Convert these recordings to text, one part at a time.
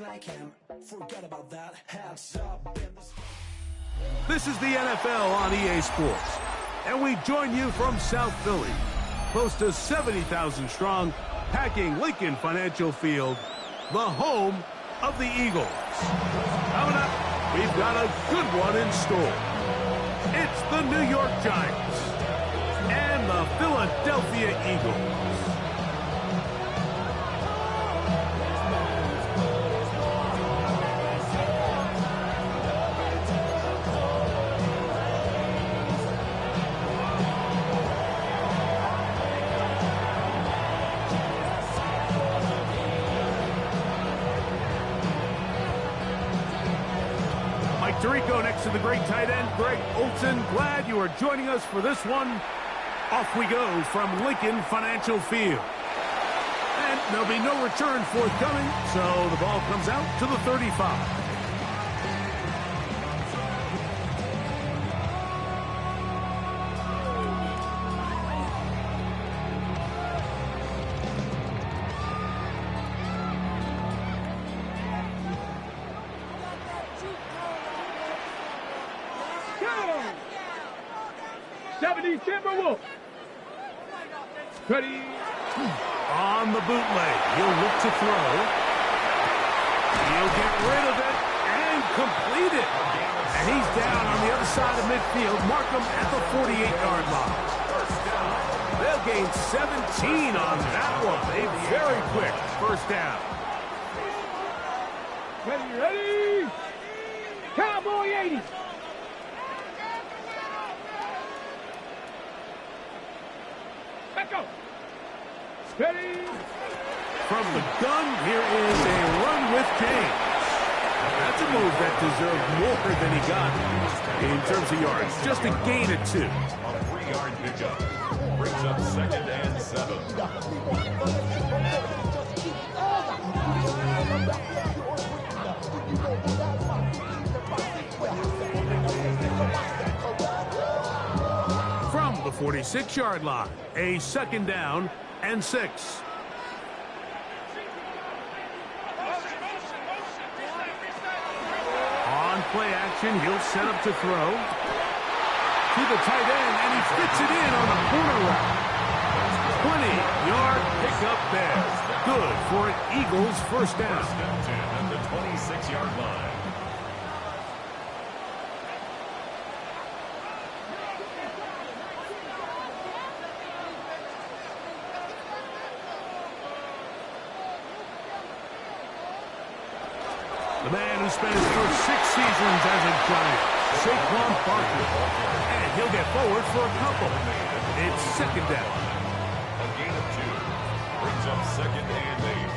I can't forget about that. Hands up in the... This is the NFL on EA Sports, and we join you from South Philly, close to 70,000 strong, packing Lincoln Financial Field, the home of the Eagles. Coming up, we've got a good one in store. It's the New York Giants and the Philadelphia Eagles. Tirico next to the great tight end, Greg Olson. Glad you are joining us for this one. Off we go from Lincoln Financial Field. And there'll be no return forthcoming, so the ball comes out to the 35. Timberwolves. Ready. On the bootleg. He'll look to throw. He'll get rid of it and complete it. And he's down on the other side of midfield. Mark him at the 48-yard line. They'll gain 17 on that one. A very quick first down. Ready. Cowboy 80. Go. Steady. From the gun, here is a run with James. That's a move that deserved more than he got in terms of yards. Just a gain of 2. A 3-yard pickup. Brings up 2nd and 7. From the 46-yard line, a 2nd down and 6. On play action, he'll set up to throw. To the tight end, and he fits it in on the corner route. 20-yard pickup there. Good for an Eagles first down. First and 10 at the 26-yard line. The man who spent his first 6 seasons as a Giant, Saquon Barkley. And he'll get forward for a couple. It's 2nd down. A gain of 2. Brings up 2nd and 8.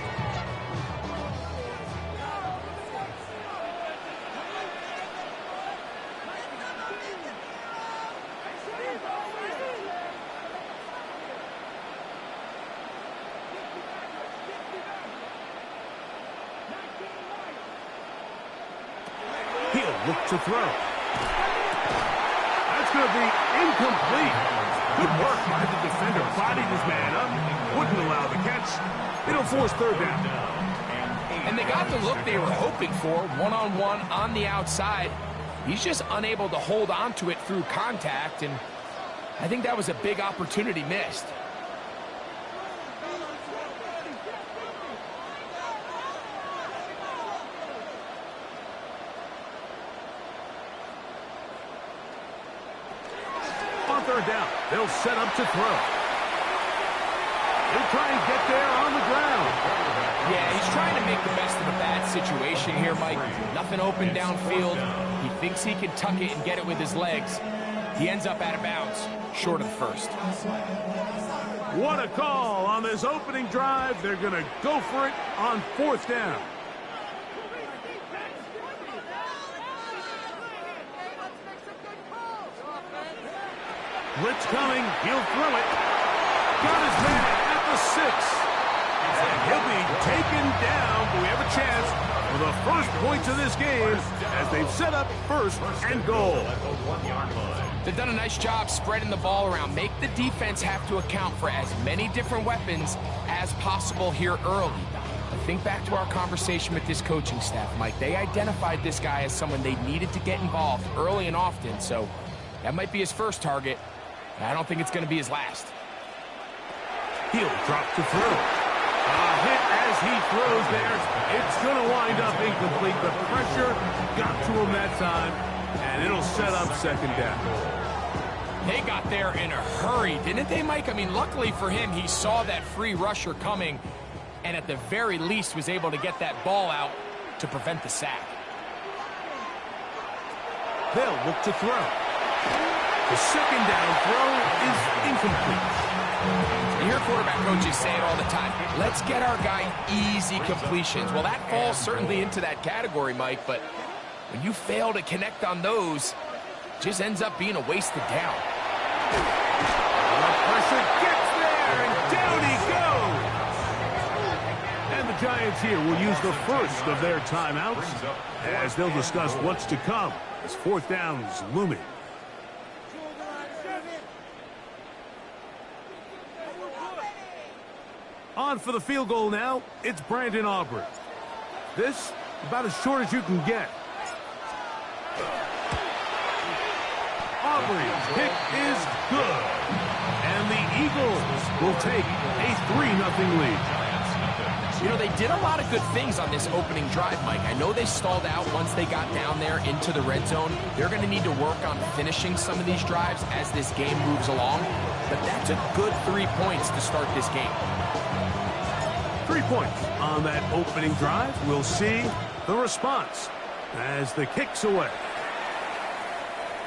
He'll look to throw. That's going to be incomplete. Good work by the defender. Bodied his man up. Wouldn't allow the catch. It'll force 3rd down. And they got the look they were hoping for, one-on-one on the outside. He's just unable to hold on to it through contact, and I think that was a big opportunity missed. On 3rd down, they'll set up to throw. He'll try and get there on the ground. Yeah, he's trying to make the best of a bad situation here, Mike. Nothing open downfield. He thinks he can tuck it and get it with his legs. He ends up out of bounds, short of the 1st. What a call on this opening drive. They're going to go for it on 4th down. Blitz coming. He'll throw it. Got his man at the 6. And he'll be taken down. Do we have a chance for the first points of this game as they've set up 1st and goal? They've done a nice job spreading the ball around. Make the defense have to account for as many different weapons as possible here early. think back to our conversation with this coaching staff, Mike. They identified this guy as someone they needed to get involved early and often, so that might be his first target. I don't think it's going to be his last. He'll drop to throw. A hit as he throws there. It's going to wind up incomplete. The pressure got to him that time, and it'll set up second down. They got there in a hurry, didn't they, Mike? I mean, luckily for him, he saw that free rusher coming, and at the very least was able to get that ball out to prevent the sack. They'll look to throw. The second down throw is incomplete. You hear quarterback coaches say it all the time. Let's get our guy easy completions. Well, that falls certainly into that category, Mike, but when you fail to connect on those, it just ends up being a wasted down. The pressure gets there, and down he goes. And the Giants here will use the first of their timeouts as they'll discuss what's to come as fourth down is looming. On for the field goal now, it's Brandon Aubrey. This, about as short as you can get. Aubrey's kick is good. And the Eagles will take a 3-0 lead. You know, they did a lot of good things on this opening drive, Mike. I know they stalled out once they got down there into the red zone. They're going to need to work on finishing some of these drives as this game moves along. But that's a good 3 points to start this game. 3 points on that opening drive. We'll see the response as the kick's away.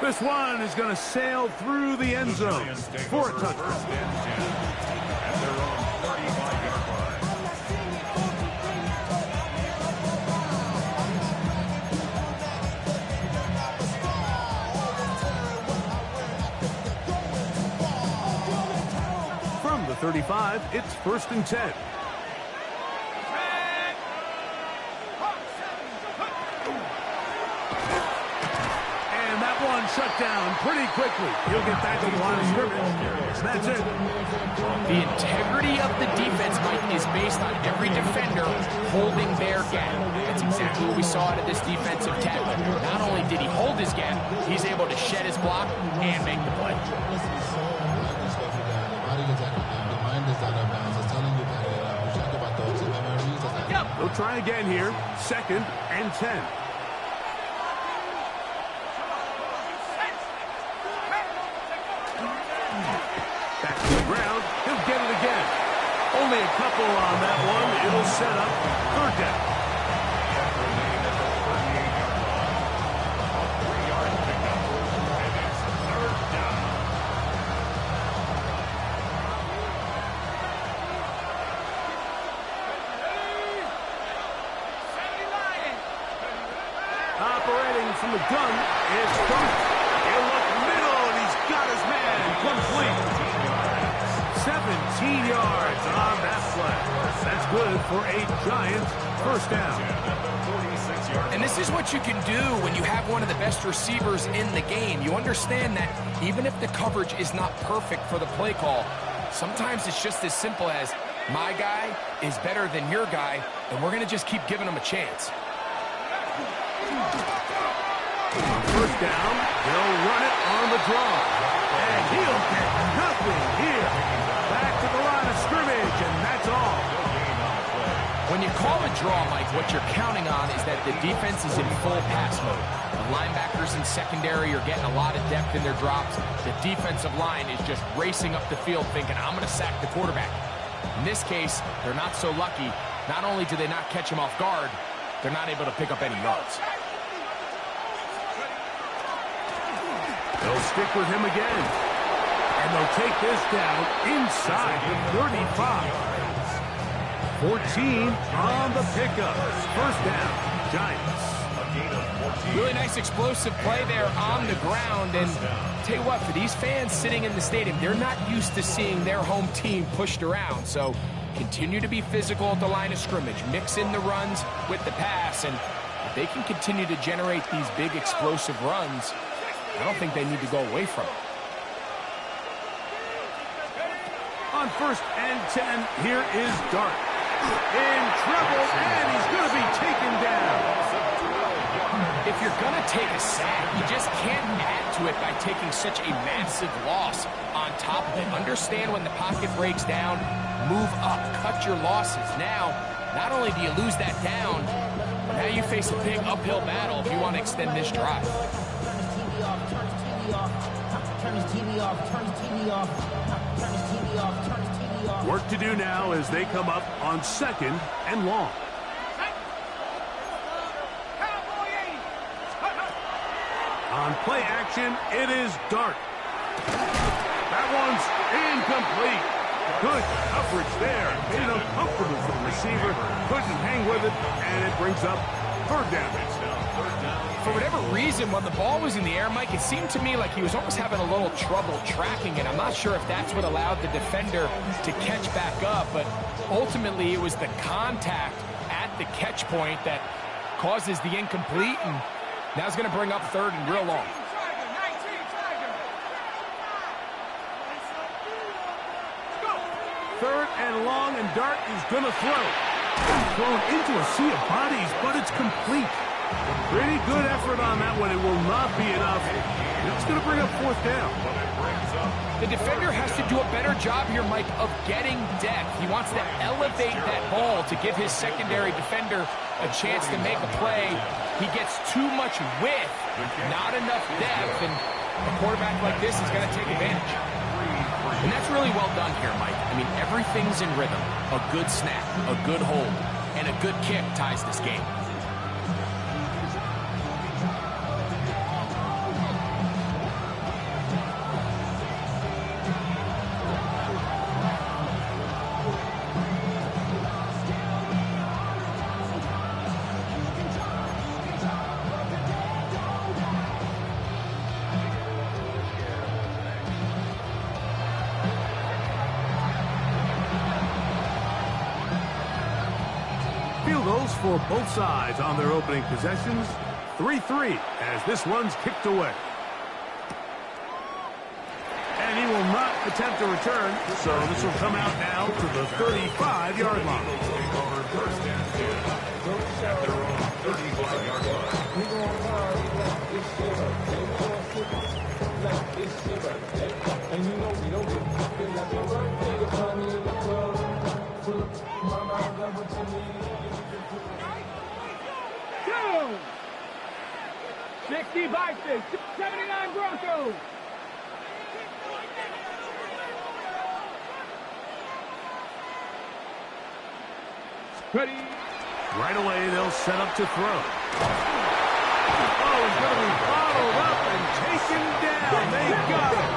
This one is going to sail through the end zone for a touchdown. From the 35, it's 1st and 10. Shut down pretty quickly. He'll get back to the line of scrimmage. That's it. The integrity of the defense, Mike, is based on every defender holding their gap. That's exactly what we saw out of this defensive tackle. Not only did he hold his gap, he's able to shed his block and make the play. They'll try again here. 2nd and 10. Back to the ground. He'll get it again. Only a couple on that one. It'll set up 3rd down. Operating from the gun is Trump. He'll look middle, and he's got his man complete. 17 yards on that play. That's good for a Giants first down. And this is what you can do when you have one of the best receivers in the game. You understand that even if the coverage is not perfect for the play call, sometimes it's just as simple as my guy is better than your guy, and we're going to just keep giving him a chance. First down, they'll run it on the draw. And he'll get nothing here. Back to the line of scrimmage, and that's all. When you call a draw, Mike, what you're counting on is that the defense is in full pass mode. The linebackers in secondary are getting a lot of depth in their drops. The defensive line is just racing up the field thinking, I'm going to sack the quarterback. In this case, they're not so lucky. Not only do they not catch him off guard, they're not able to pick up any yards. They'll stick with him again. And they'll take this down inside the 35. 14 on the pickup. First down, Giants. Really nice explosive play there on the ground. And tell you what, for these fans sitting in the stadium, they're not used to seeing their home team pushed around. So continue to be physical at the line of scrimmage. Mix in the runs with the pass. And if they can continue to generate these big explosive runs, I don't think they need to go away from it. On 1st and 10, here is Dart. In trouble, and he's going to be taken down. If you're going to take a sack, you just can't add to it by taking such a massive loss on top of it. Understand when the pocket breaks down, move up, cut your losses. Now, not only do you lose that down, now you face a big uphill battle if you want to extend this drive. Work to do now as they come up on 2nd and long. On play action, it is Dart. That one's incomplete. Good coverage there. Made it uncomfortable for the receiver. Couldn't hang with it, and it brings up 3rd down. For whatever reason, when the ball was in the air, Mike, it seemed to me like he was almost having a little trouble tracking it. I'm not sure if that's what allowed the defender to catch back up, but ultimately it was the contact at the catch point that causes the incomplete, and now it's going to bring up 3rd and real long. Third and long, and Dart is going to throw. Thrown into a sea of bodies, but it's complete. Pretty good effort on that one. It will not be enough. It's going to bring up 4th down. The defender has to do a better job here, Mike, of getting depth. He wants to elevate that ball to give his secondary defender a chance to make a play. He gets too much width, not enough depth, and a quarterback like this is going to take advantage. And that's really well done here, Mike. I mean, everything's in rhythm. A good snap, a good hold, and a good kick ties this game. For both sides on their opening possessions. 3-3 as this one's kicked away. And he will not attempt a return, so this will come out now to the 35-yard line. At their own 35-yard line. 60 Vikings, 79 Broncos. Ready. Right away, they'll set up to throw. Oh, he's going to be bottled up and taken down. They got him.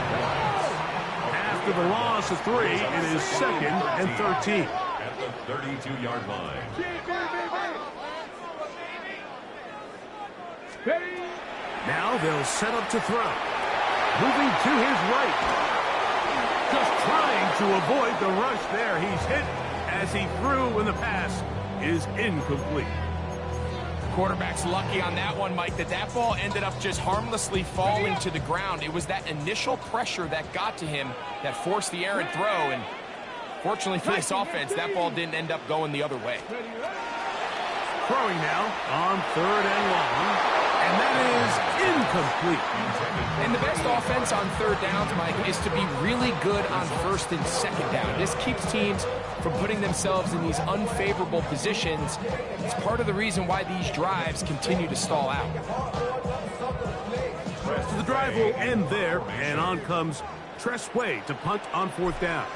After the loss of 3, it is 2nd and 13. At the 32-yard line. Ready. Now they'll set up to throw. Moving to his right. Just trying to avoid the rush there. He's hit as he threw when the pass is incomplete. Quarterback's lucky on that one, Mike, that ball ended up just harmlessly falling to the ground. It was that initial pressure that got to him that forced the errant throw, and fortunately for this offense, that ball didn't end up going the other way. Throwing now on 3rd and long, and that is incomplete. And the best offense on 3rd downs, Mike, is to be really good on 1st and 2nd down. This keeps teams from putting themselves in these unfavorable positions. It's part of the reason why these drives continue to stall out. So the drive will end there, and on comes Tress Way to punt on 4th down.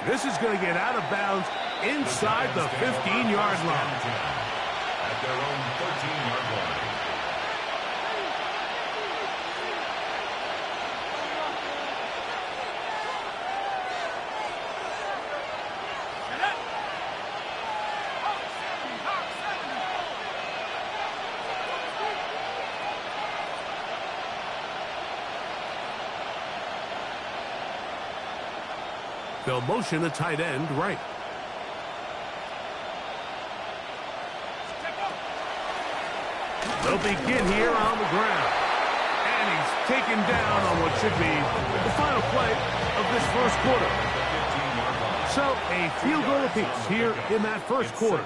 This is going to get out of bounds inside the 15-yard line. At their own 13-yard line. They'll motion a tight end right. They'll begin here on the ground. And he's taken down on what should be the final play of this first quarter. So a field goal apiece here in that first quarter.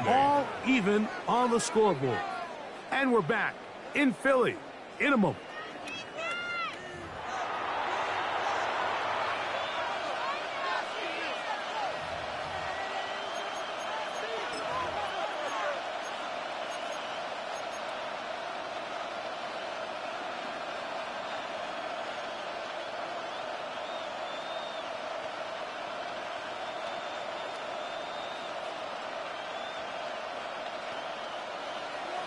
All even on the scoreboard. And we're back in Philly in a moment.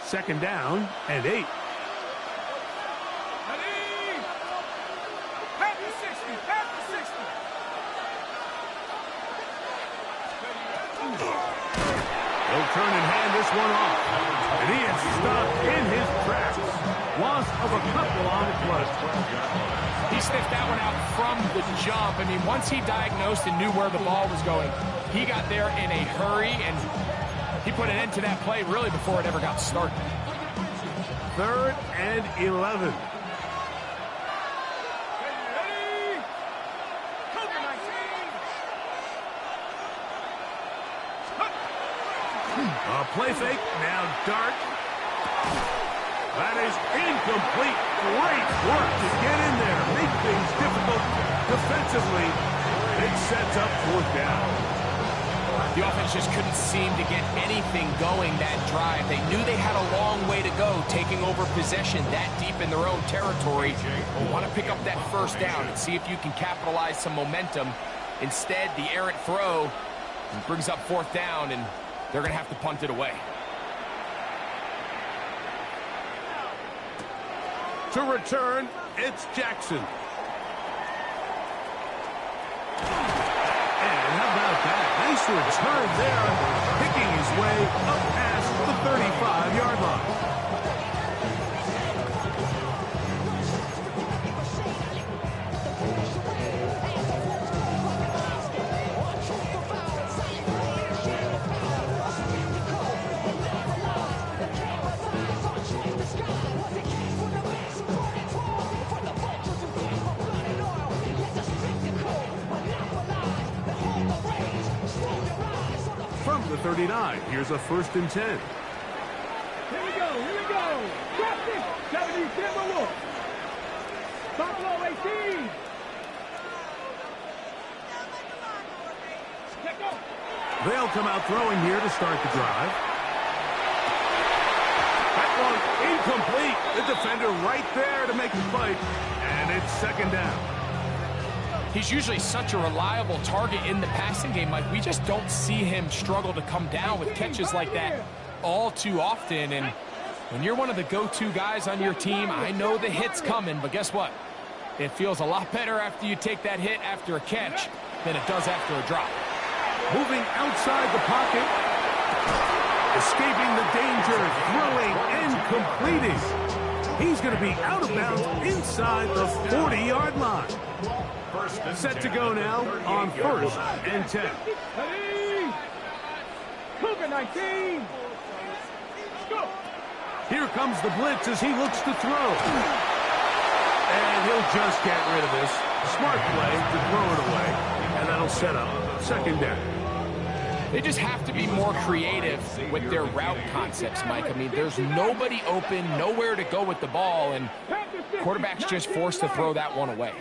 Second down and 8. He'll turn and hand this one off. And he is stopped in his tracks. Loss of a couple on the play. He sniffed that one out from the jump. I mean, once he diagnosed and knew where the ball was going, he got there in a hurry, and he put an end to that play really before it ever got started. 3rd and 11. A play fake, now dart. That is incomplete. Great work to get in there. Make things difficult defensively. It sets up 4th down. The offense just couldn't seem to get anything going that drive. They knew they had a long way to go, taking over possession that deep in their own territory. You want to pick up that first down and see if you can capitalize some momentum. Instead, the errant throw brings up 4th down, and they're going to have to punt it away. To return, it's Jackson. Nice return there, picking his way up past the 35-yard line. From the 39, here's a 1st and 10. Here we go. Drop it. 70, Timberwolves. Buffalo 18. Let go. They'll come out throwing here to start the drive. That one incomplete. The defender right there to make the play. And it's 2nd down. He's usually such a reliable target in the passing game. Like, we just don't see him struggle to come down with catches like that all too often. And when you're one of the go-to guys on your team, I know the hit's coming, but guess what? It feels a lot better after you take that hit after a catch than it does after a drop. Moving outside the pocket. Escaping the danger, throwing and completing. He's going to be out of bounds inside the 40-yard line. Set to go now on 1st and 10. Cougar 19. Go. Here comes the blitz as he looks to throw. And he'll just get rid of this. Smart play to throw it away. And that'll set up 2nd down. They just have to be more creative with their route concepts, Mike. I mean, there's nobody open, nowhere to go with the ball, and quarterback's just forced to throw that one away.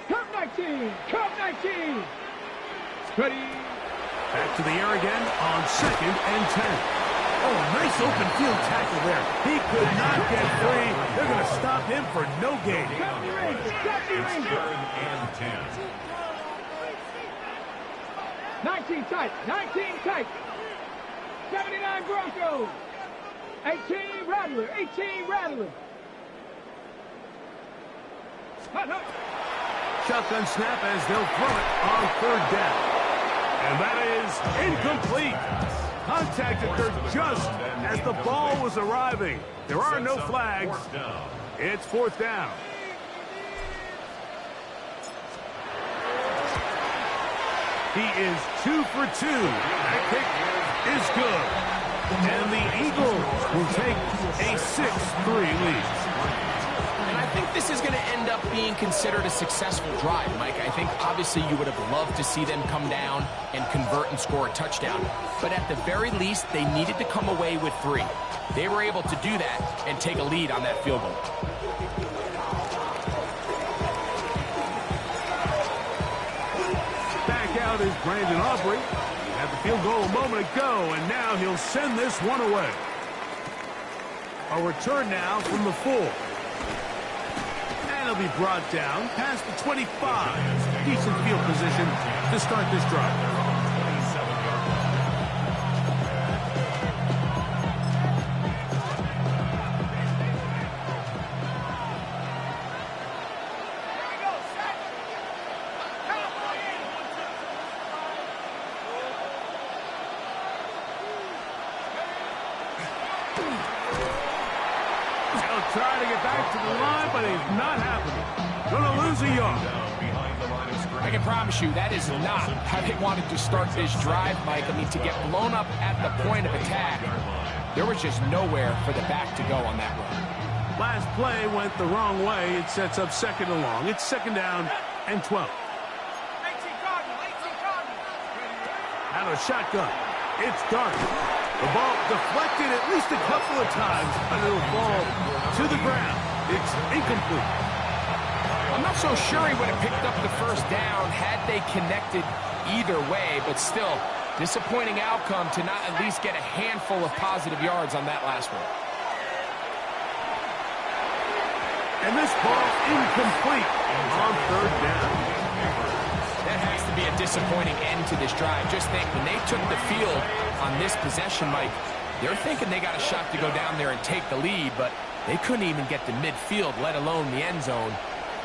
Cup 19. Ready. Back to the air again on 2nd and 10. Oh, nice open field tackle there. He could not get free. They're going to stop him for no gain. It's 3rd and 10. 19 tight. 79 Broncos. 18 Rattler. Hut. Shotgun snap as they'll throw it on 3rd down. And that is incomplete. Contact occurred just as the ball was arriving. There are no flags. It's 4th down. He is 2 for 2. That kick is good. And the Eagles will take a 6-3 lead. And I think this is going to end up being considered a successful drive, Mike. I think obviously you would have loved to see them come down and convert and score a touchdown. But at the very least, they needed to come away with 3. They were able to do that and take a lead on that field goal. Back out is Brandon Aubrey. Had the field goal a moment ago, and now he'll send this one away. A return now from the 4. And he'll be brought down past the 25. Decent field position to start this drive. Trying to get back to the line, but he's not happening. Gonna lose a yard. I can promise you that is not how they wanted to start this drive, Mike. I mean, to get blown up at the point of attack, there was just nowhere for the back to go on that run. Last play went the wrong way. It sets up second and long. It's second down and 12. Out of shotgun. It's dark. The ball deflected at least a couple of times, and it'll fall to the ground. It's incomplete. I'm not so sure he would have picked up the first down had they connected either way, but still, disappointing outcome to not at least get a handful of positive yards on that last one. And this ball incomplete on third down. That has to be a disappointing end to this drive. Just think, when they took the field on this possession, Mike, they're thinking they got a shot to go down there and take the lead, but they couldn't even get to midfield, let alone the end zone.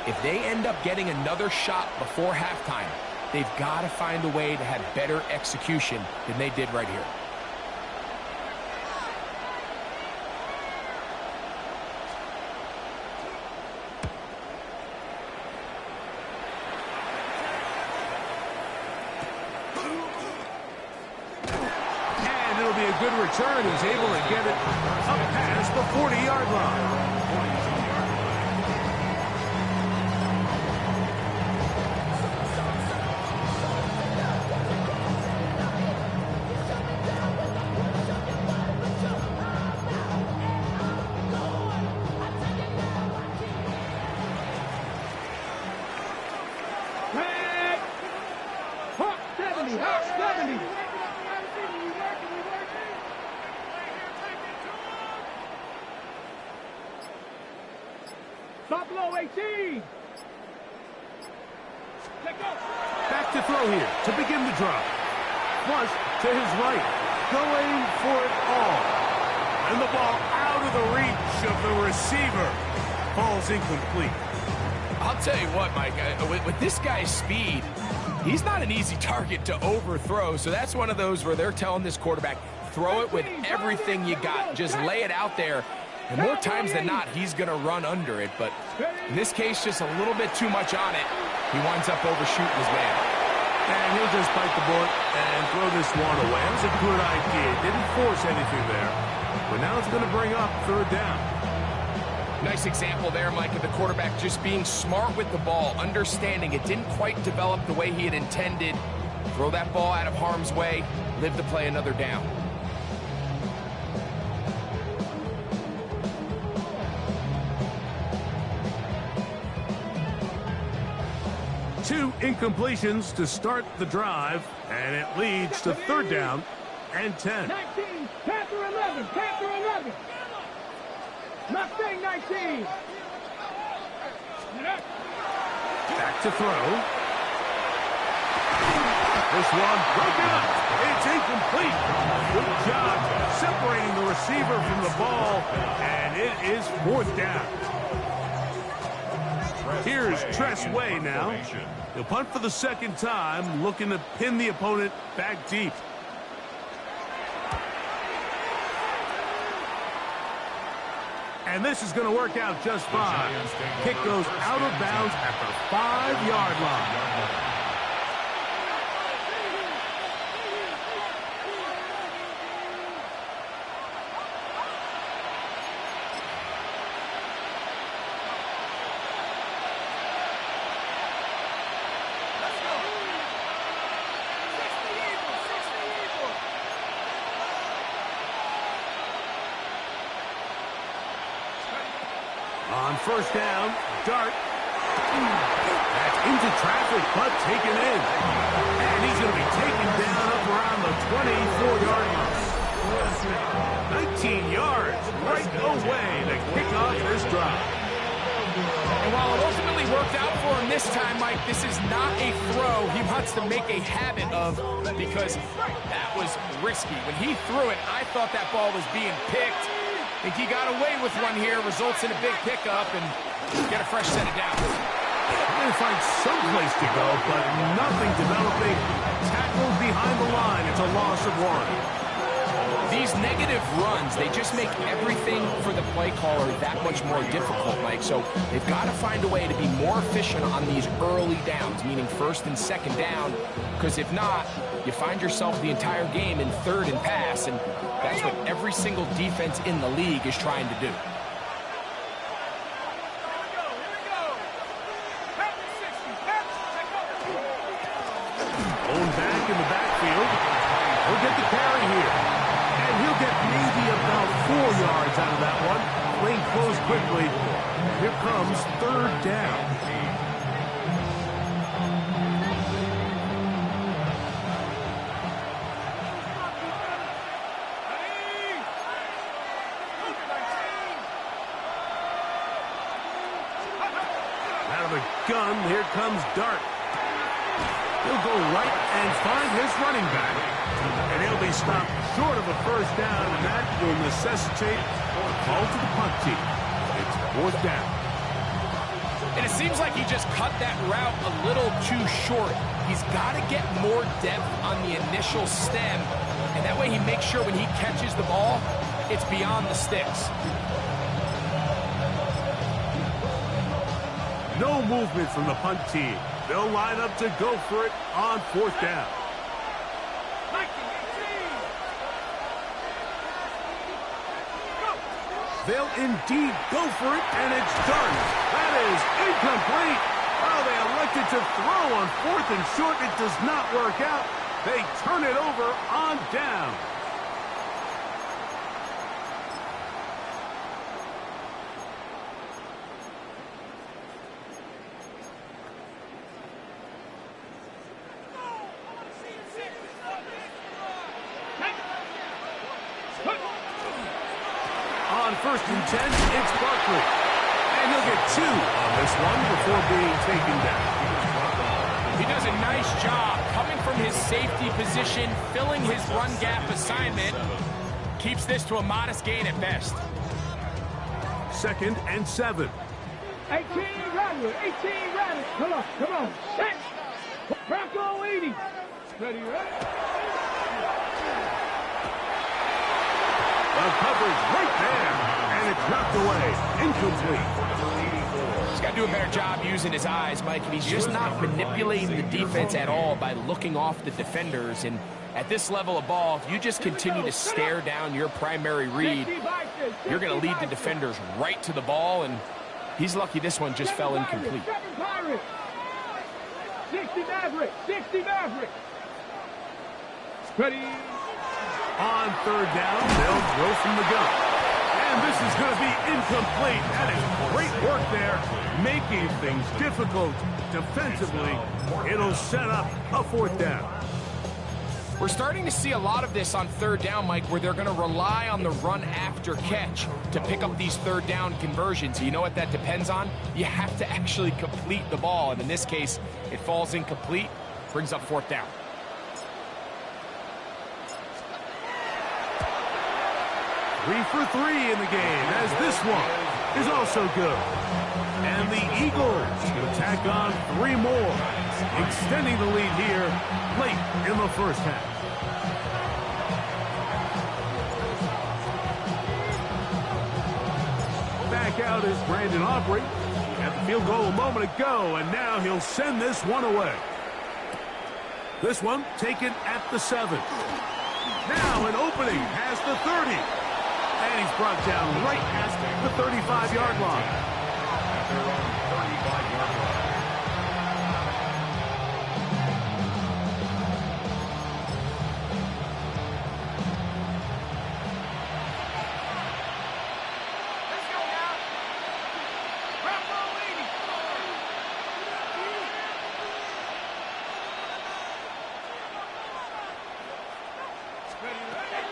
If they end up getting another shot before halftime, they've got to find a way to have better execution than they did right here. Good return. He's able to get it up past the 40-yard line. Hawk 70, Hawk 70. Buffalo 18. Back to throw here to begin the drive. Flush to his right, going for it all. And the ball out of the reach of the receiver. Falls incomplete. I'll tell you what, Mike, with this guy's speed, he's not an easy target to overthrow. So that's one of those where they're telling this quarterback, throw it with everything you got. Just lay it out there. And more times than not, he's going to run under it. But in this case, just a little bit too much on it. He winds up overshooting his man. And he'll just bite the bullet and throw this one away. That was a good idea. Didn't force anything there. But now it's going to bring up third down. Nice example there, Mike, of the quarterback just being smart with the ball, understanding it didn't quite develop the way he had intended. Throw that ball out of harm's way, live to play another down. Two incompletions to start the drive, and it leads to third down and 10. 19, Panther 11, Panther 11. Mustang 19. Back to throw. This one broken up. It's incomplete. Good job separating the receiver from the ball, and it is fourth down. Here's Tress Way now. He'll punt for the second time, looking to pin the opponent back deep. And this is going to work out just fine. Kick goes out of bounds at the 5-yard line. On first down, Dart. That's into traffic, but taken in. And he's going to be taken down up around the 24-yard line. 19 yards right away to kick off this drive. And while it ultimately worked out for him this time, Mike, this is not a throw he wants to make a habit of, because that was risky. When he threw it, I thought that ball was being picked. I think he got away with one here, results in a big pickup, and get a fresh set of downs. Trying to find some place to go, but nothing developing. Tackled behind the line. It's a loss of 1. These negative runs, they just make everything for the play caller that much more difficult, Mike. So they've got to find a way to be more efficient on these early downs, meaning first and second down, because if not, you find yourself the entire game in third and pass, and that's what every single defense in the league is trying to do. Owen back in the backfield. He'll get the carry here. And he'll get maybe about 4 yards out of that one. Lane closed quickly. Here comes third down. Out of the gun, here comes Dart. He'll go right and find his running back. And he'll be stopped short of a first down, and that will necessitate a call to the punt team. It's fourth down. And it seems like he just cut that route a little too short. He's got to get more depth on the initial stem, and that way he makes sure when he catches the ball, it's beyond the sticks. No movement from the punt team. They'll line up to go for it on fourth down. They'll indeed go for it, and it's done. That is incomplete. Oh, they elected to throw on fourth and short. It does not work out. They turn it over on down. On first and 10, it's Barkley. And he'll get 2 on this one before being taken down. He does a nice job coming from his safety position, filling his run gap assignment. Keeps this to a modest gain at best. Second and 7. 18 Rattler, 18 Rattler. Come on, set. Bronco 80. Ready, right? The coverage right there, and it's knocked away, incomplete. He's got to do a better job using his eyes, Mike, and he's just not manipulating the defense at all by looking off the defenders. And at this level of ball, if you just continue to stare down your primary read, you're going to lead the defenders right to the ball, and he's lucky this one just fell incomplete. 60 Maverick. Ready. On third down, they'll throw from the gun. And this is going to be incomplete. That is great work there, making things difficult defensively. It'll set up a fourth down. We're starting to see a lot of this on third down, Mike, where they're going to rely on the run after catch to pick up these third down conversions. You know what that depends on? You have to actually complete the ball. And in this case, it falls incomplete, brings up fourth down. 3 for 3 in the game, as this one is also good. And the Eagles will tack on 3 more, extending the lead here late in the first half. Back out is Brandon Aubrey. At the field goal a moment ago, and now he'll send this one away. This one taken at the 7. Now an opening past the 30. And he's brought down right at the 35-yard line. At their own 35-yard line.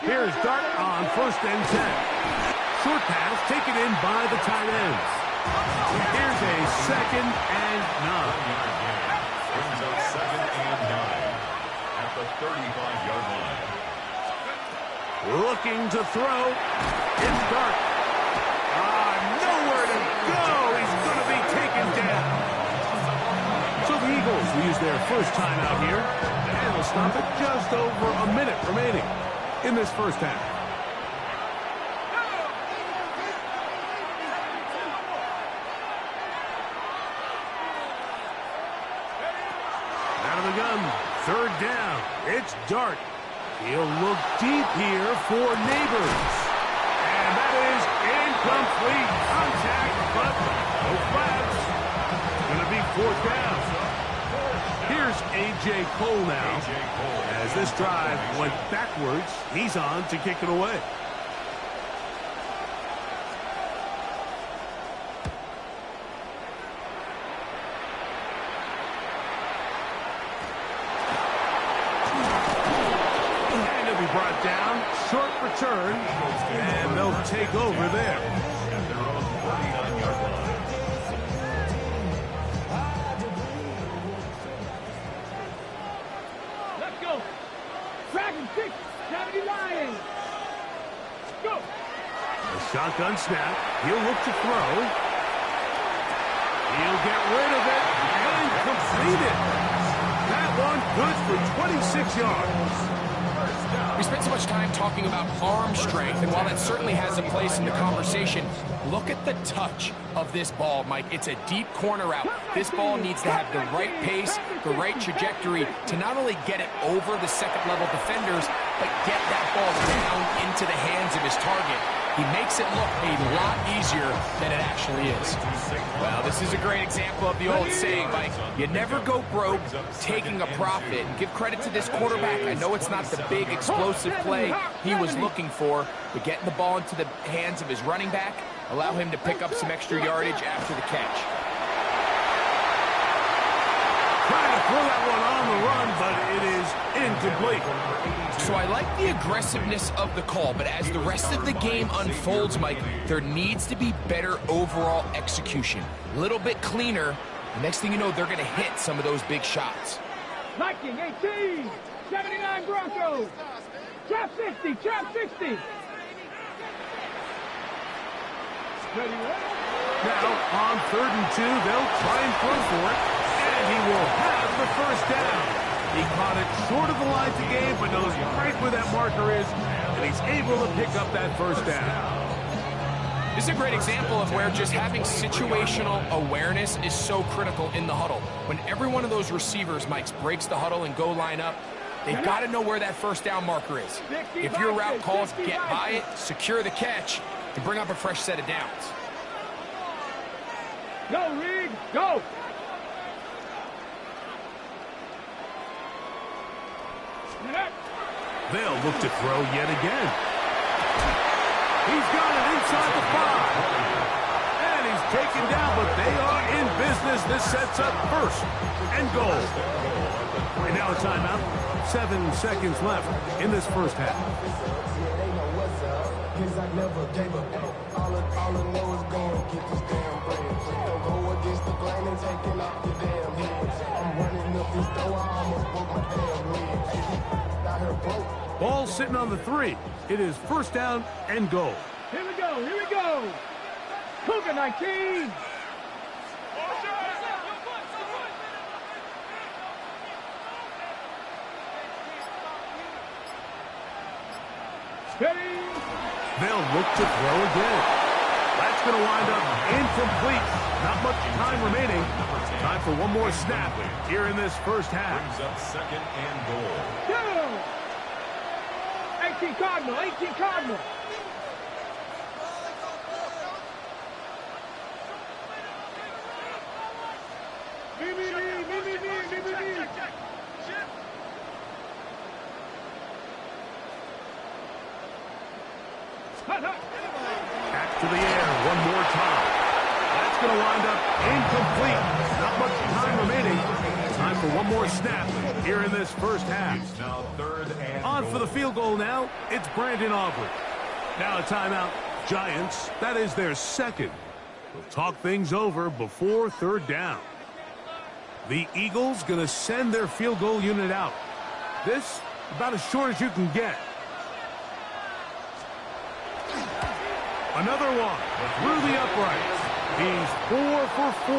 Here's Dart on 1st and 10. Short pass taken in by the tight ends. Here's a 2nd and 9. Brings up 2nd and 9 at the 35-yard line. Looking to throw. It's Dart. Nowhere to go. He's going to be taken down. So the Eagles will use their first timeout here, and they'll stop it just over a minute remaining in this first half. Out of the gun, 3rd down. It's Dart. He'll look deep here for Neighbors. And that is incomplete. Contact, but no flags. Going to be 4th down. Here's A.J. Cole now. As this drive went backwards, he's on to kick it away. And he'll be brought down. Short return. And they'll take over there. At their own 49-yard line. Dragon 6, 70 Lions. Go. A shotgun snap. He'll look to throw. He'll get rid of it and complete it. That one good for 26 yards. We spent so much time talking about arm strength, and while that certainly has a place in the conversation, look at the touch of this ball, Mike. It's a deep corner route. This ball needs to have the right pace, the right trajectory to not only get it over the second-level defenders, but get that ball down into the hands of his target. He makes it look a lot easier than it actually is. Well, this is a great example of the old saying, Mike. You never go broke taking a profit. And give credit to this quarterback. I know it's not the big explosive play he was looking for, but getting the ball into the hands of his running back, allow him to pick up some extra yardage after the catch. Trying to throw that one on the run, but it is incomplete. So I like the aggressiveness of the call, but as the rest of the game unfolds, Mike, there needs to be better overall execution. A little bit cleaner. The next thing you know, they're going to hit some of those big shots. Viking 18, 79 Broncos. Trap 60, trap 60. Ready, Now, on 3rd and 2, they'll try and throw for it, and he will have the first down. He caught it short of the line to gain, but knows right where that marker is, and he's able to pick up that first down. This is a great example of where just having situational awareness is so critical in the huddle. When every one of those receivers, Mike, breaks the huddle and go line up, they've got to know where that first down marker is. If your route calls, get by it, secure the catch, and bring up a fresh set of downs. Go, Reed, go. They'll look to throw yet again. He's got it inside the 5. And he's taken down, but they are in business. This sets up 1st and goal. And now a timeout. 7 seconds left in this first half. Ball sitting on the 3. It is 1st down and goal. Here we go, here we go. Cougar 19. Steady. They'll look to throw again. That's going to wind up incomplete. Not much time remaining. Time for one more snap here in this first half. Brings up 2nd and goal. Go. 18 Cardinal, 18 Cardinal. Back to the air one more time. That's going to wind up incomplete. Not much time remaining. Time for one more more snapping here in this first half. It's now third and On goal. for the field goal now, it's Brandon Aubrey. Now a timeout. Giants, that is their second. We'll talk things over before third down. The Eagles going to send their field goal unit out. This, about as short as you can get. Another one through the uprights. He's 4 for 4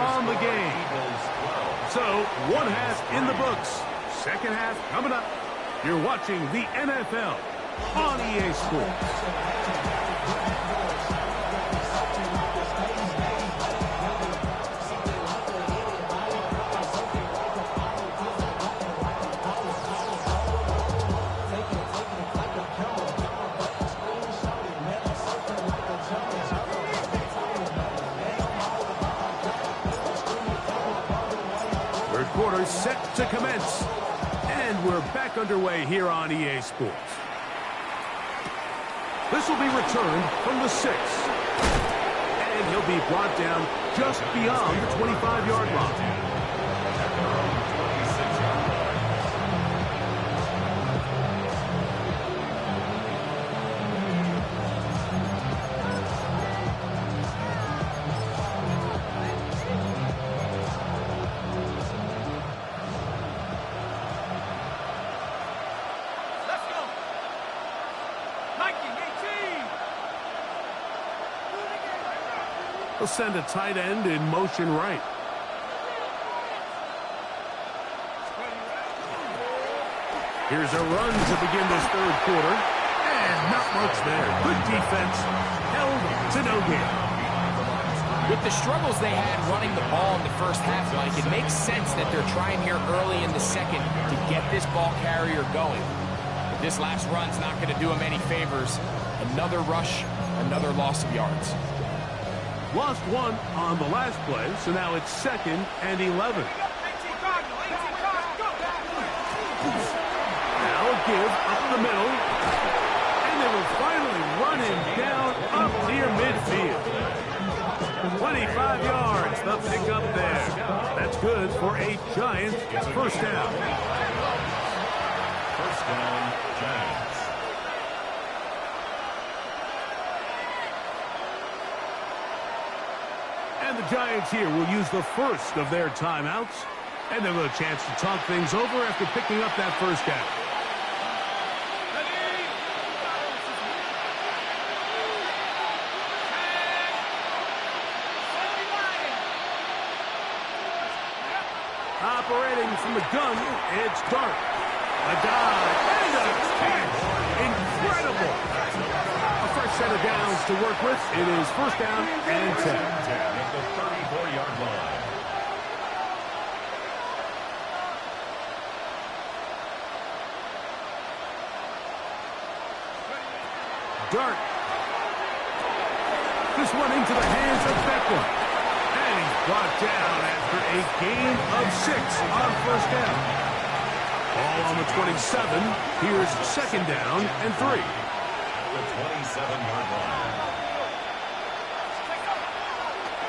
on the game. So, one half in the books. Second half coming up. You're watching the NFL on EA Sports. Third quarter set to commence. And we're back underway here on EA Sports. This will be returned from the 6. And he'll be brought down just beyond the 25-yard line. He'll send a tight end in motion right. Here's a run to begin this third quarter. And not much there. Good defense. Held to no gain. With the struggles they had running the ball in the first half, Mike, it makes sense that they're trying here early in the second to get this ball carrier going. But this last run's not going to do him any favors. Another rush, another loss of yards. Lost one on the last play, so now it's 2nd and 11. Now a give up the middle, and they will finally run him down up near midfield. 25 yards, the pickup there. That's good for a Giants first down. First down, Giants. And the Giants here will use the first of their timeouts. And they'll have a chance to talk things over after picking up that first down. Operating from the gun, it's Dart. A dive and a catch. Incredible. A fresh set of downs to work with. It is first down and 10. At the 34-yard line. Dart. This one into the hands of Beckham. And he's brought down after a gain of 6 on first down. Ball on the 27. Here's second down and 3. The 27-yard line.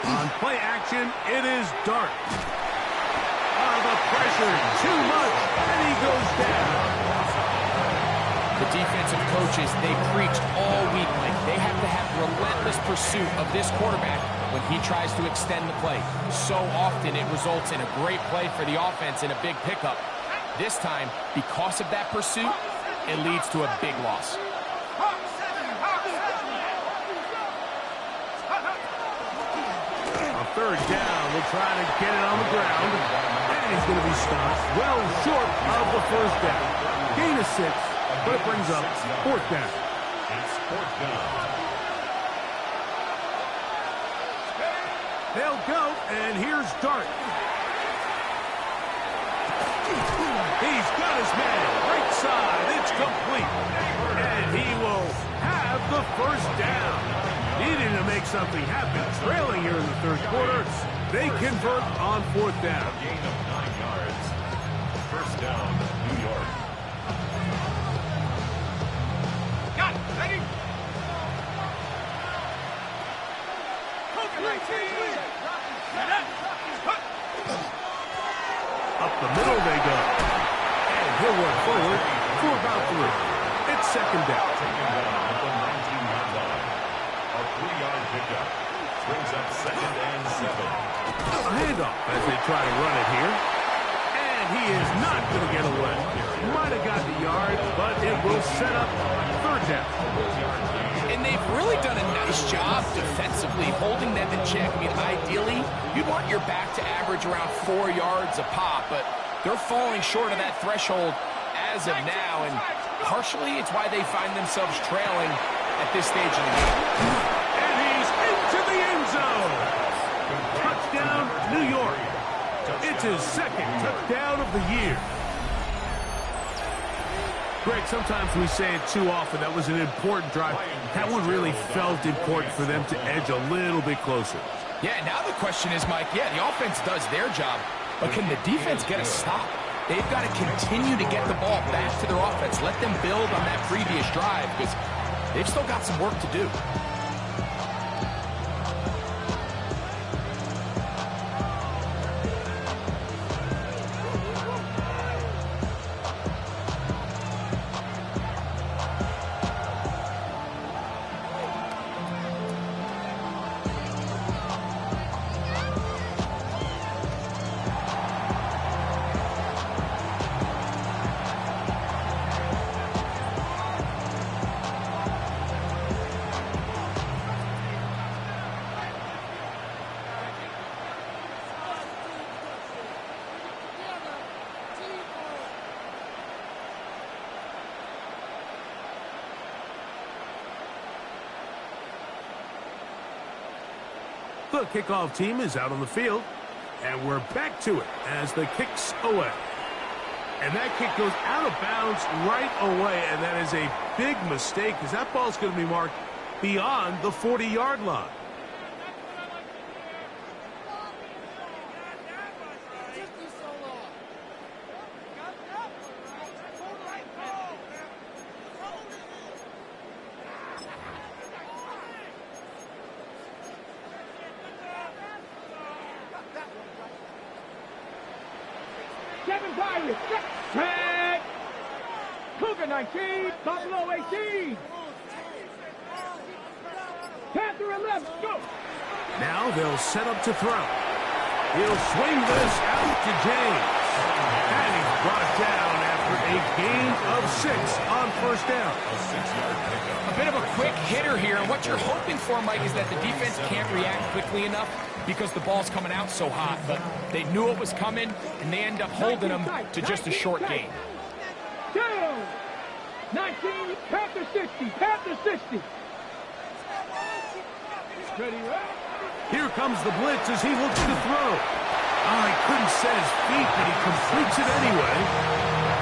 On play action, it is Dart. The pressure, too much, and he goes down. The defensive coaches, they preached all week, Mike. They have to have relentless pursuit of this quarterback when he tries to extend the play. So often it results in a great play for the offense and a big pickup. This time, because of that pursuit, it leads to a big loss. A third down, they'll try to get it on the ground. And he's going to be stopped well short of the first down. Gain of 6. But it brings up fourth down. It's fourth down. They'll go, and here's Dart. He's got his man. Right side. It's complete. And he will have the first down. Needing to make something happen. Trailing here in the third quarter. They convert on fourth down. A gain of 9 yards. First down, New York. A Up the middle they go. And he'll work forward for about 3. It's second down. Second down at the 19-yard line. A 3-yard pickup brings up second and 7. A handoff as they try to run it here. And he is not going to get away. Might have got the yard, but it will set up third down. And they've really done a nice job defensively holding them in check. I mean, ideally, you'd want your back to average around 4 yards a pop, but they're falling short of that threshold as of now, and partially it's why they find themselves trailing at this stage of the game. And he's into the end zone. Touchdown, New York. It's his second touchdown of the year. Greg, sometimes we say it too often. That was an important drive. That one really felt important for them to edge a little bit closer. Yeah, now the question is, Mike, yeah, the offense does their job, but can the defense get a stop? They've got to continue to get the ball back to their offense. Let them build on that previous drive because they've still got some work to do. The kickoff team is out on the field, and we're back to it as the kick's away. And that kick goes out of bounds right away, and that is a big mistake because that ball's going to be marked beyond the 40-yard line. Tag! Cougar 19, Buffalo 18. Panther 11, go! Now they'll set up to throw. He'll swing this out to James. And he's brought down after a gain of 6 on first down. A bit of a quick hitter here. And what you're hoping for, Mike, is that the defense can't react quickly enough because the ball's coming out so hot. But they knew it was coming, and they end up holding them to just a short gain. Down! 19, Panther 60, Panther 60. Ready, right? Here comes the blitz as he looks to throw. Oh, he couldn't set his feet, but he completes it anyway.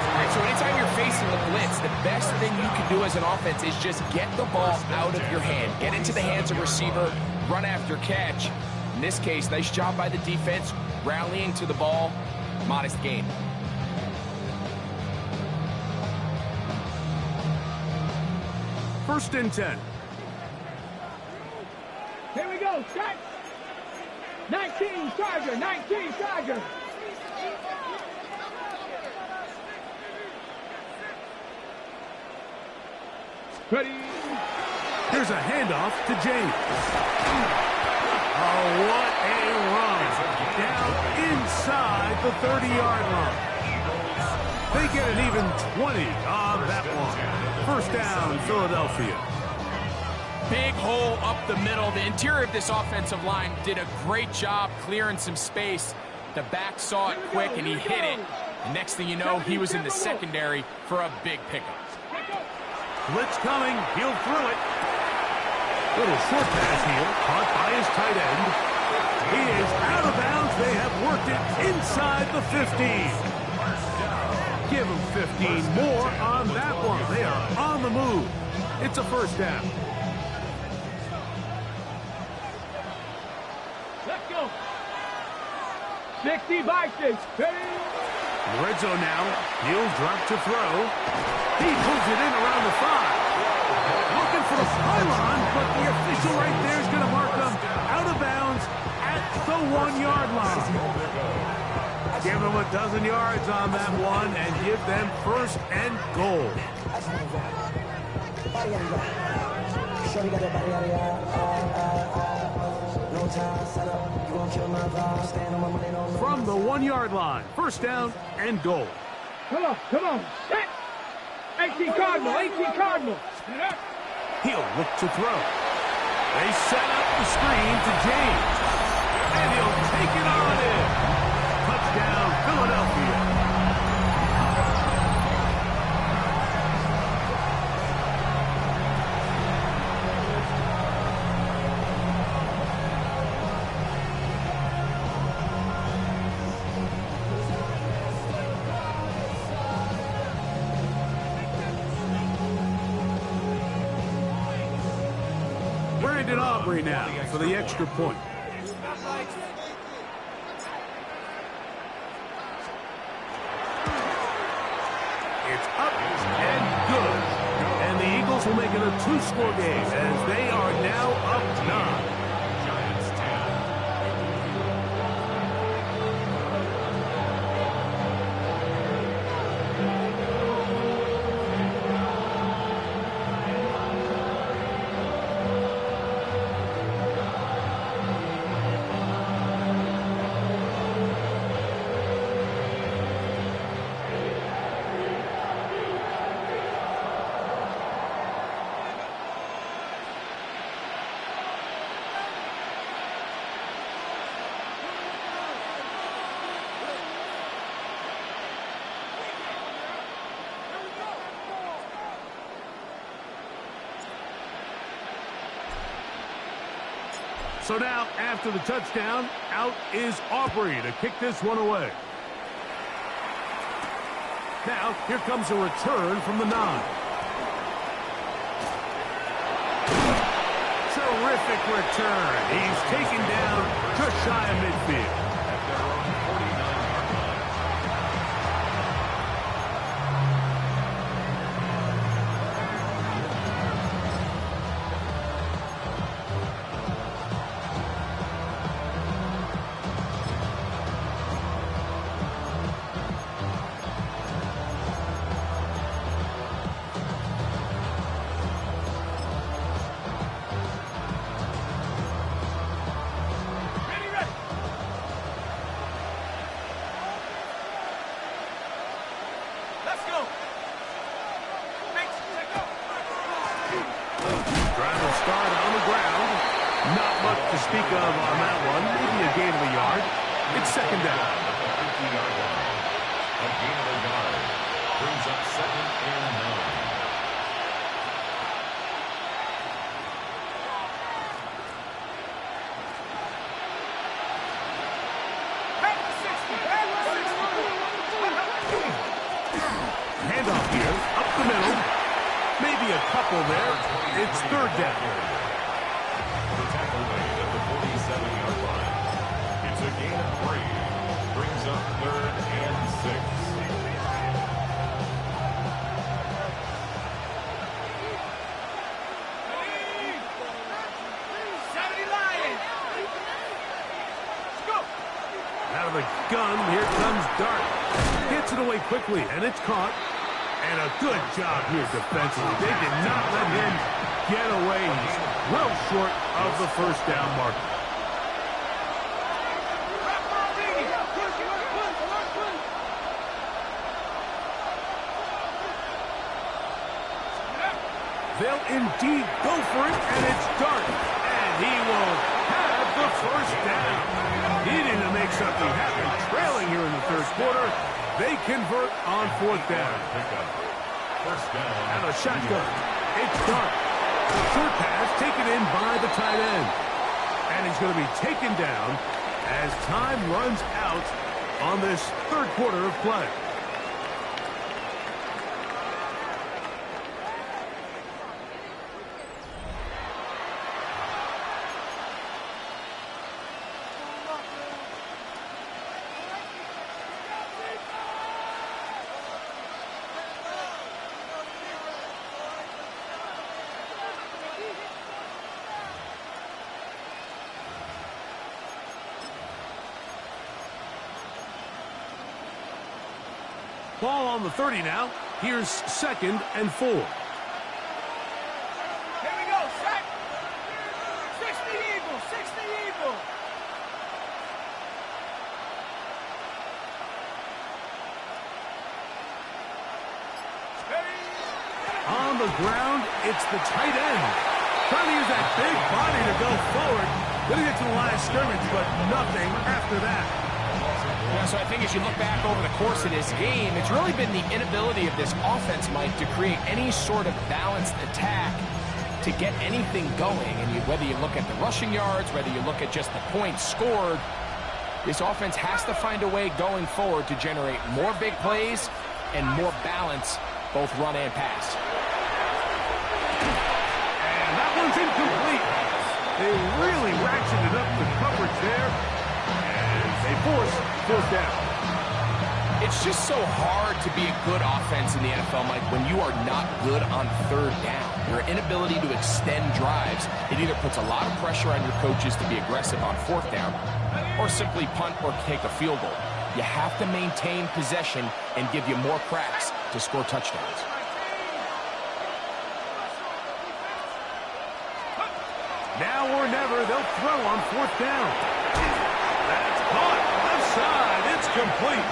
All right, so anytime you're facing the blitz, the best thing you can do as an offense is just get the ball out of your hand. Get into the hands of receiver, run after catch. In this case, nice job by the defense, rallying to the ball, modest gain. First and 10. Here we go, set. 19, Charger, 19, Charger. Ready. Here's a handoff to James. Oh, what a run. Down inside the 30-yard line. They get an even 20 on that one. First down, Philadelphia. Big hole up the middle. The interior of this offensive line did a great job clearing some space. The back saw it quick, and he hit it. And next thing you know, he was in the secondary for a big pickup. Blitz coming. He'll throw it. Little short pass here, caught by his tight end. He is out of bounds. They have worked it inside the 15. Give him 15 more on that one. They are on the move. It's a first down. Let's go. 60 by 6. Ready. Red zone now. He'll drop to throw. He pulls it in around the 5. Looking for the pylon, but the official right there is going to mark them out of bounds at the 1-yard line. Give them a dozen yards on that one and give them first and goal. From the 1-yard line, first down and goal. Come on, set. 18 Cardinal, 18 Cardinal. He'll look to throw. They set up the screen to James. And he'll take it on in. Touchdown, Philadelphia. Brandon Aubrey now for the extra point. It's up and good. And the Eagles will make it a 2-score game as they are now up 9. Giants 10. So now, after the touchdown, out is Aubrey to kick this one away. Now, here comes a return from the 9. Terrific return. He's taken down just shy of midfield. At their own 49-yard line. Driver start on the ground. Not much to speak of on that one. Maybe a gain of a yard. It's second down. At the 50-yard line. A gain of a yard. Brings up second and 9. Handoff here, up the middle. Maybe a couple there. It's third down. The tackle made at the 47-yard line. It's a gain of 3. Brings up third and 6. Out of the gun, here comes Dart. Gets it away quickly, and it's caught. And a good job here defensively. They did not let him get away. He's well short of the first down marker. They'll indeed go for it, and it's Dart. And he will have the first down. Needing to make something happen. Trailing here in the third quarter. They convert on fourth down. First down. And a shotgun. It's Dart. Short pass taken in by the tight end. And he's going to be taken down as time runs out on this third quarter of play. Ball on the 30 now. Here's 2nd and 4. Here we go, set. 60 Eagles, 60 Eagles. On the ground, it's the tight end. Trying to use that big body to go forward. Going to get to the line of scrimmage, but nothing after that. Yeah, so I think as you look back over the course of this game, it's really been the inability of this offense, Mike, to create any sort of balanced attack to get anything going. And whether you look at the rushing yards, whether you look at just the points scored, this offense has to find a way going forward to generate more big plays and more balance, both run and pass. And that one's incomplete. They really ratcheted up the coverage there. And they force 4th down. It's just so hard to be a good offense in the NFL, Mike, when you are not good on 3rd down. Your inability to extend drives, it either puts a lot of pressure on your coaches to be aggressive on 4th down or simply punt or take a field goal. You have to maintain possession and give you more cracks to score touchdowns. Now or never, they'll throw on 4th down. That's caught. Left side. It's complete.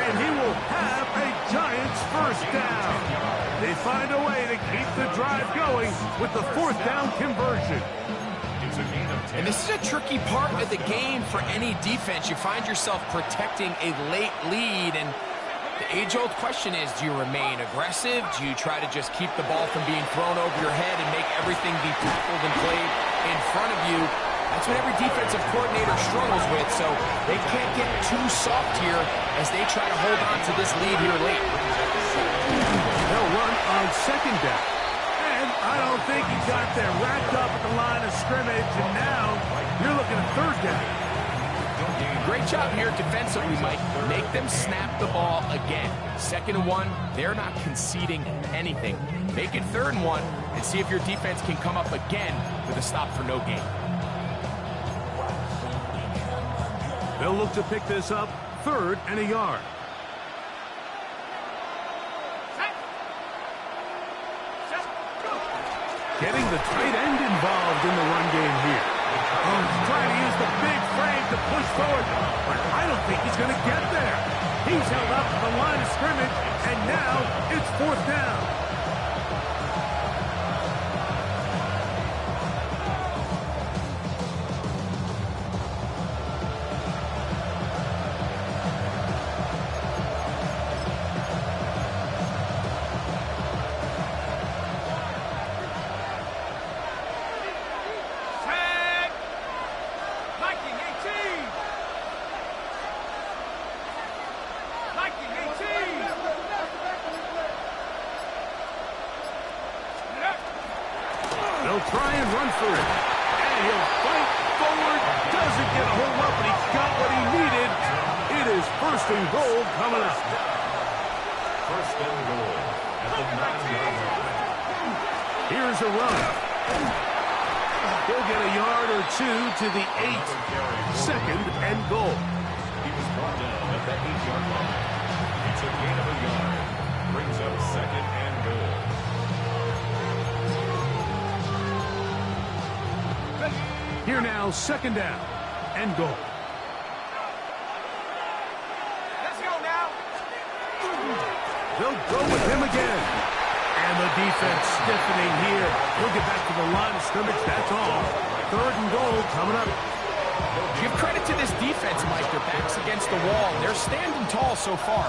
And he will have a Giants 1st down. They find a way to keep the drive going with the 4th down conversion. And this is a tricky part of the game for any defense. You find yourself protecting a late lead, and the age-old question is, do you remain aggressive? Do you try to just keep the ball from being thrown over your head and make everything be tackled and played in front of you? That's what every defensive coordinator struggles with, so they can't get too soft here as they try to hold on to this lead here late. They'll run on 2nd down. And I don't think he got there. Racked up at the line of scrimmage, and now you're looking at 3rd down. Great job here defensively, Mike. Make them snap the ball again. 2nd and 1, they're not conceding anything. Make it 3rd and 1 and see if your defense can come up again with a stop for no gain. They'll look to pick this up 3rd and a yard. Getting the tight end involved in the run game here. Oh, he's trying to use the big frame to push forward, but I don't think he's going to get there. He's held up at the line of scrimmage, and now it's 4th down. They'll try and run for it. And he'll fight forward. Doesn't get a hold up, but he got what he needed. It is 1st and goal coming up. 1st and goal at the 9-yard line. Here's a run. He'll get a yard or 2 to the 8. 2nd and goal. He was brought down at the 8-yard line. It's a gain of a yard. Brings up 2nd and goal. Here now, 2nd down and goal. Let's go now. They'll go with him again. And the defense stiffening here. He'll get back to the line of scrimmage, that's all. 3rd and goal coming up. Give credit to this defense, Mike. Their back's against the wall. They're standing tall so far.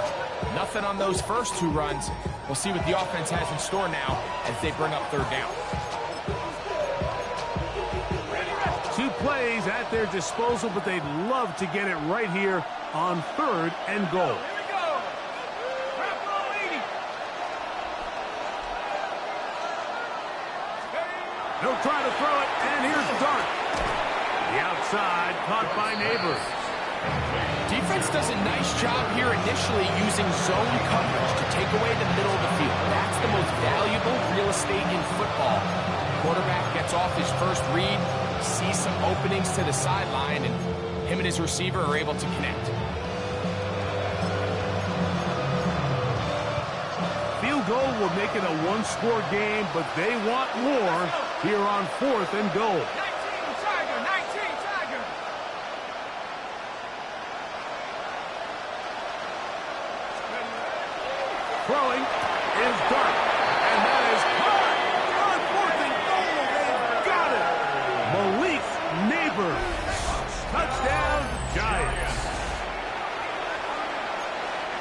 Nothing on those first 2 runs. We'll see what the offense has in store now as they bring up 3rd down. 2 plays at their disposal, but they'd love to get it right here on 3rd and goal. Here we go. Bronco 80. They'll try to throw it, and here's Dart. The outside, caught by Neighbors. Defense does a nice job here initially using zone coverage to take away the middle of the field. That's the most valuable real estate in football. Quarterback gets off his first read, sees some openings to the sideline, and him and his receiver are able to connect. will make it a one-score game, but they want more here on 4th and goal. 19 Tiger. Throwing is Dark, and that is hard. On 4th and goal, they've got it. Malik Neighbors. Touchdown, Giants.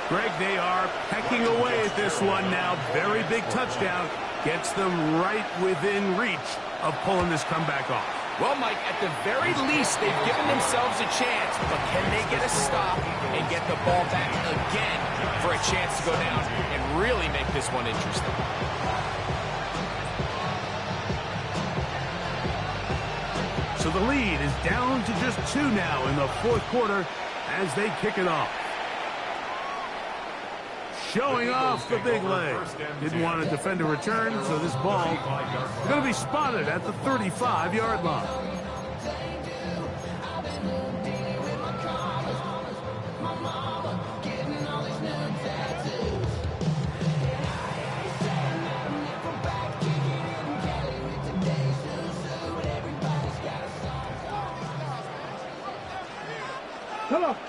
Greg, they are pecking away at this one now. Very big touchdown. Gets them right within reach of pulling this comeback off. Well, Mike, at the very least, they've given themselves a chance, but can they get a stop and get the ball back again for a chance to go down and really make this one interesting? So the lead is down to just 2 now in the 4th quarter as they kick it off. Showing off the big leg. Didn't want to defend a return, so this ball is going to be spotted at the 35-yard line.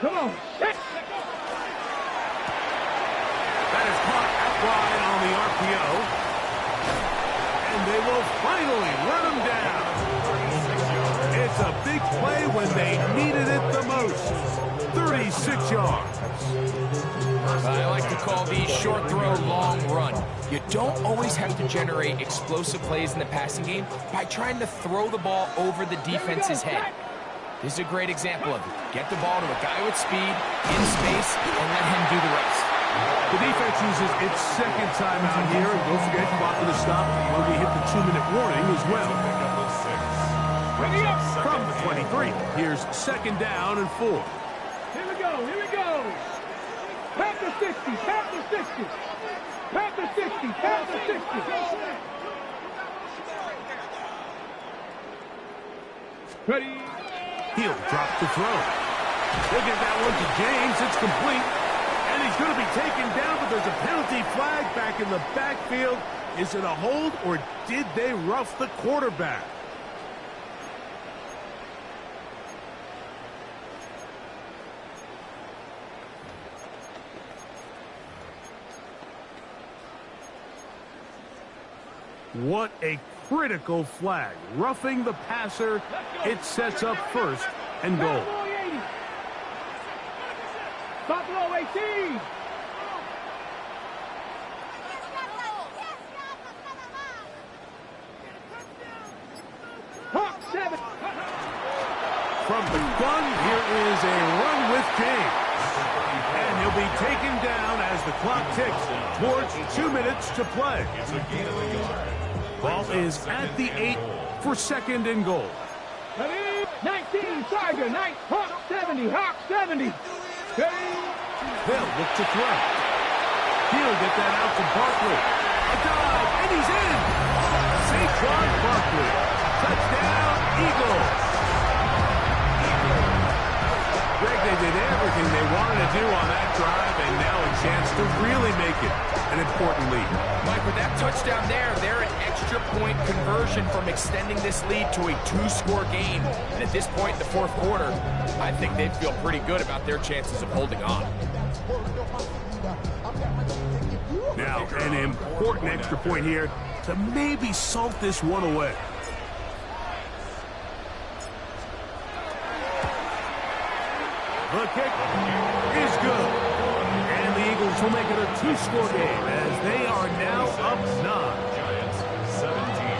Come on. That is caught out wide on the RPO. And they will finally run him down. It's a big play when they needed it the most. 36 yards. I like to call these short throw, long run. You don't always have to generate explosive plays in the passing game by trying to throw the ball over the defense's head. This is a great example of it. Get the ball to a guy with speed, in space, and let him do the rest. The defense uses its second timeout here, and don't forget, clock to stop when we hit the 2-minute warning as well. From the 23, here's 2nd down and 4. Here we go. Panther 60. Ready. He'll drop the throw. He'll get that one to James. It's complete. And he's going to be taken down, but there's a penalty flag back in the backfield. Is it a hold, or did they rough the quarterback? What a critical flag. Roughing the passer, it sets up 1st and goal. Buffalo 18. Hawk 7. From the gun, here is a run with James. And he'll be taken down as the clock ticks towards 2 minutes to play. Ball is at the 8 for 2nd and goal. 19 Tiger, Hawk 70. They'll look to throw. He'll get that out to Barkley. A dive, and he's in. Saquon Barkley. Touchdown, Eagles. Greg, they did everything they wanted to do on that drive, and now a chance to really make it an important lead. Mike, with that touchdown there, they're an extra point conversion from extending this lead to a 2-score game. And at this point in the 4th quarter, I think they'd feel pretty good about their chances of holding on. Now, an important extra point here to maybe salt this one away. The kick is good. And the Eagles will make it a 2-score game as they are now up 9. Giants 17.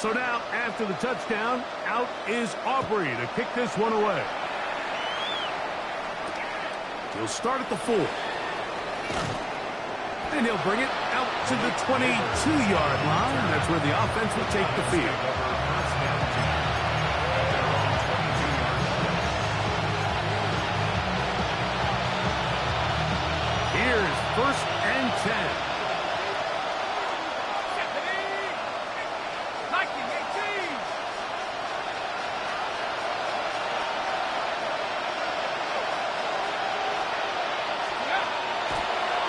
So now, after the touchdown, out is Aubrey to kick this one away. He'll start at the 4. And he'll bring it out to the 22-yard line. That's where the offense will take the field. Here's 1st and 10.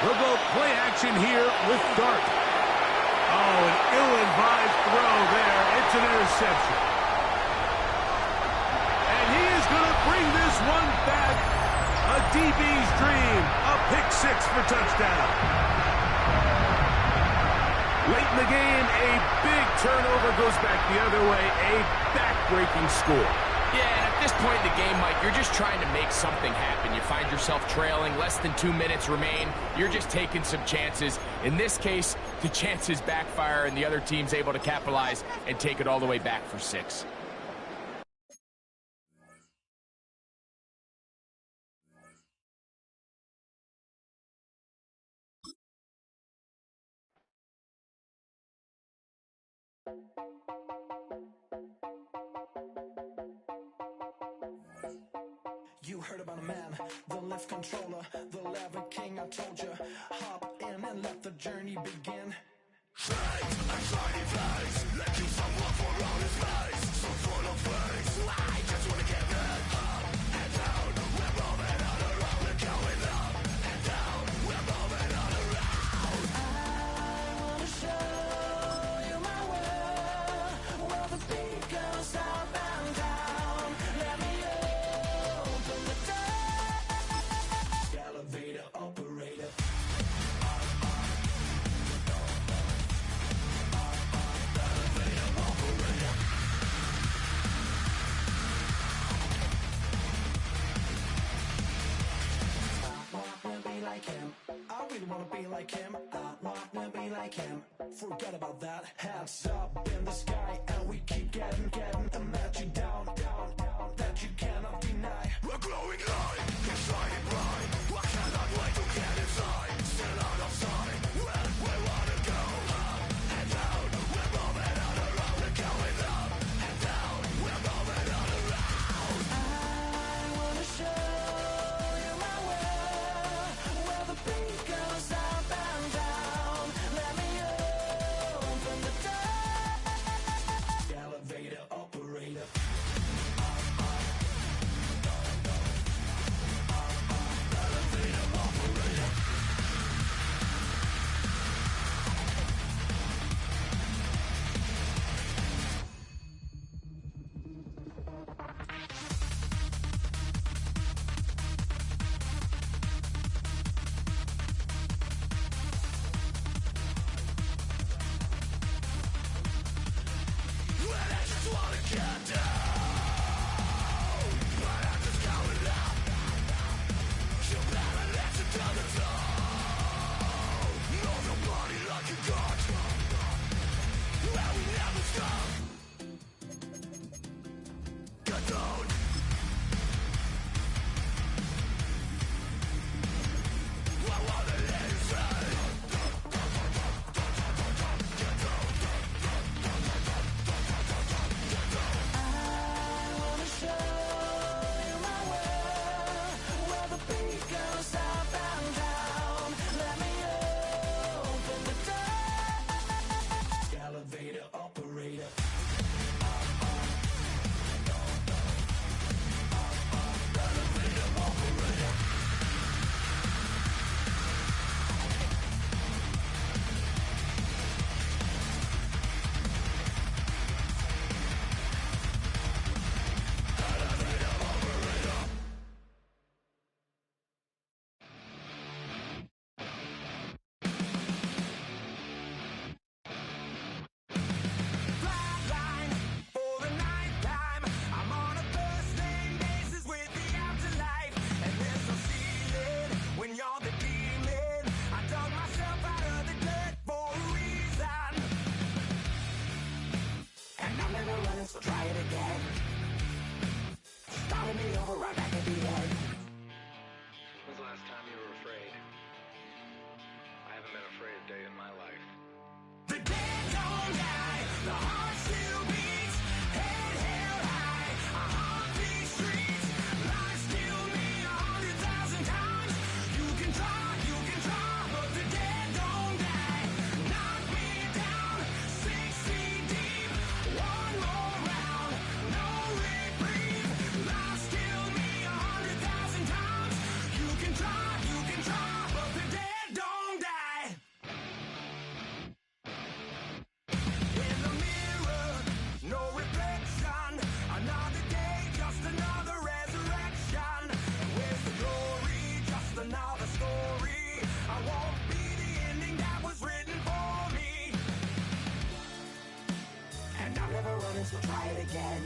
We'll go play action here with Dart. Oh, an ill-advised throw there. It's an interception. And he is going to bring this one back. A DB's dream. A pick 6 for touchdown. Late in the game, a big turnover goes back the other way. A back-breaking score. Yeah, and at this point in the game, Mike, you're just trying to make something happen. You find yourself trailing, less than 2 minutes remain. You're just taking some chances. In this case, the chances backfire, and the other team's able to capitalize and take it all the way back for 6. You heard about a man, the lift controller, the lever king, I told you. Hop in and let the journey begin. Straight and shiny place, let you someone for all his face. So full of face, I just wanna get it up and down. We're moving all around, we're going up and down. We're moving all around. I wanna show you my world, where the beat goes up and down. Let me elevator operator. Like him. I really wanna be like him. I wanna be like him. Forget about that. Hands up in the sky, and we keep getting, and let you down, that you cannot deny. We're glowing light, we're shining bright. I cannot wait to get inside. Still out of sight. Where we wanna go, up and down. We're moving all around. We're going up and down. We're moving all around. I wanna show you my world, where the beat goes up and down. Let me open the door. Elevator operator. When's the last time you were afraid? I haven't been afraid a day in my life. again.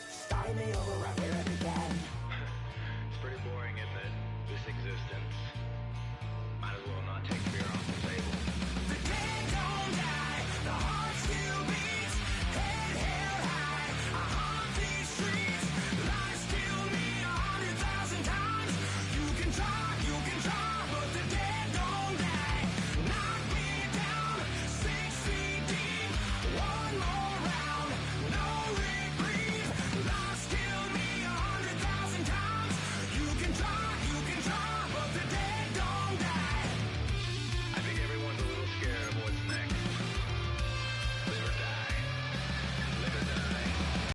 Starting me over right where it began.